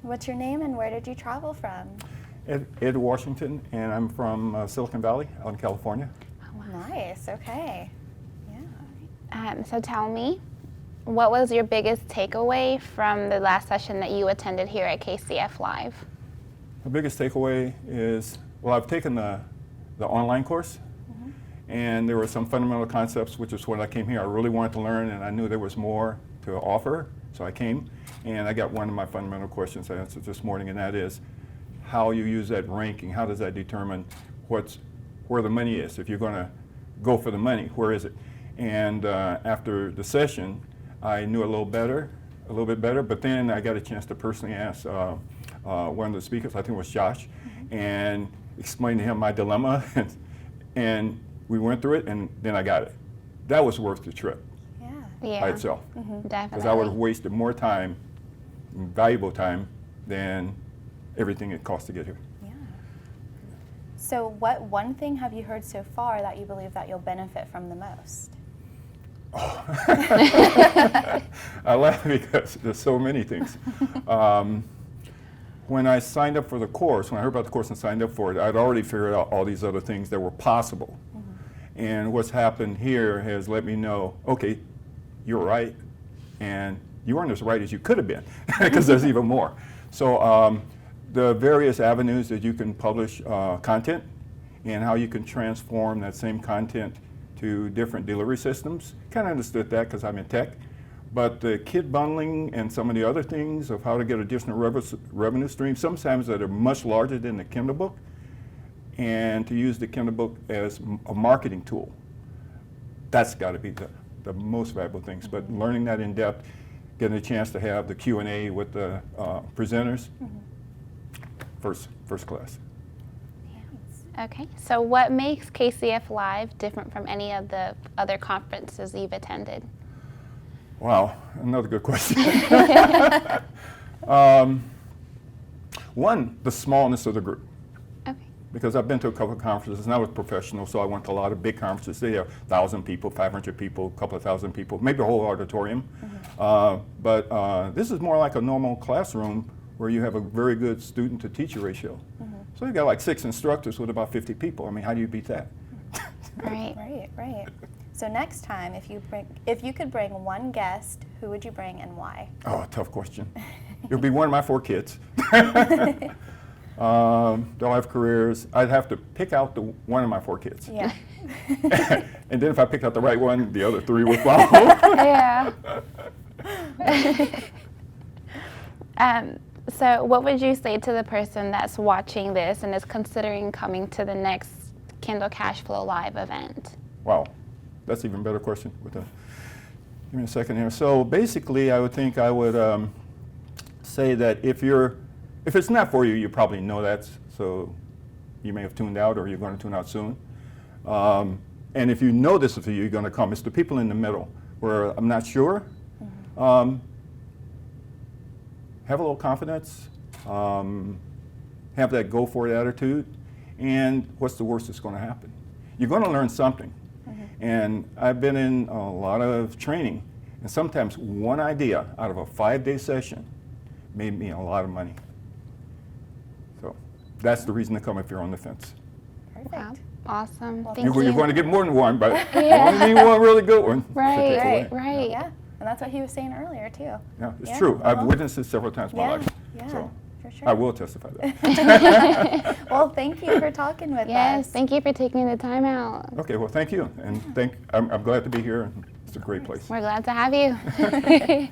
What's your name and where did you travel from? Ed Washington, and I'm from Silicon Valley, out in California. Oh, nice, okay. Yeah. So tell me, what was your biggest takeaway from the last session that you attended here at KCF Live? The biggest takeaway is, well, I've taken the online course, and there were some fundamental concepts, which is what I came here. I really wanted to learn, and I knew there was more to offer, so I came. And I got one of my fundamental questions I answered this morning, and that is how you use that ranking. How does that determine where the money is? If you're going to go for the money, where is it? And after the session, I knew a little bit better, but then I got a chance to personally ask one of the speakers, I think it was Josh, and explain to him my dilemma, and we went through it, and then I got it. That was worth the trip by itself. Definitely. Because I would have wasted more time, valuable time, than everything it cost to get here. Yeah. So what one thing have you heard so far that you believe that you'll benefit from the most? Oh. I laugh because there's so many things. When I signed up for the course, when I heard about the course and signed up for it, I'd already figured out all these other things that were possible. And what's happened here has let me know, okay, you're right, and you weren't as right as you could have been, because there's even more. So the various avenues that you can publish content and how you can transform that same content to different delivery systems. Kind of understood that because I'm in tech. But the kit bundling and some of the other things of how to get additional revenue streams, sometimes that are much larger than the Kindle book, and to use the Kindle book as a marketing tool, that's got to be the most valuable things. But learning that in depth, getting a chance to have the Q&A with the presenters, first class. Okay, so what makes KCF Live different from any of the other conferences you've attended? Wow, another good question. One, the smallness of the group. Okay. Because I've been to a couple of conferences, and I was professional, so I went to a lot of big conferences. They have 1,000 people, 500 people, a couple of thousand people, maybe a whole auditorium. But this is more like a normal classroom where you have a very good student-to-teacher ratio. So you got like 6 instructors with about 50 people. I mean, how do you beat that? Right. So next time, if you could bring one guest, who would you bring and why? Oh, tough question. It'll be one of my 4 kids. They'll have careers. I'd have to pick out one of my 4 kids. Yeah. And then if I picked out the right one, the other 3 would follow. Yeah. So what would you say to the person that's watching this and is considering coming to the next Kindle Cashflow Live event? Wow, that's an even better question. Give me a second here. So basically, I would say that if it's not for you, you probably know that. So you may have tuned out, or you're going to tune out soon. And if you know this is for you, you're going to come. It's the people in the middle where I'm not sure. Have a little confidence, have that go for it attitude, and what's the worst that's going to happen? You're going to learn something. And I've been in a lot of training, and sometimes one idea out of a 5-day session made me a lot of money. So that's the reason to come if you're on the fence. Perfect. Wow. Awesome. Well, Thank you. You're going to get more than one, but you only need one really good one. Right. Yeah, and that's what he was saying earlier too. Yeah, it's true. I've witnessed this several times in my life. Yeah, So for sure. I will testify that. Well, thank you for talking with us. Yes, thank you for taking the time out. Okay, well, thank you. And I'm glad to be here. It's a great place. We're glad to have you.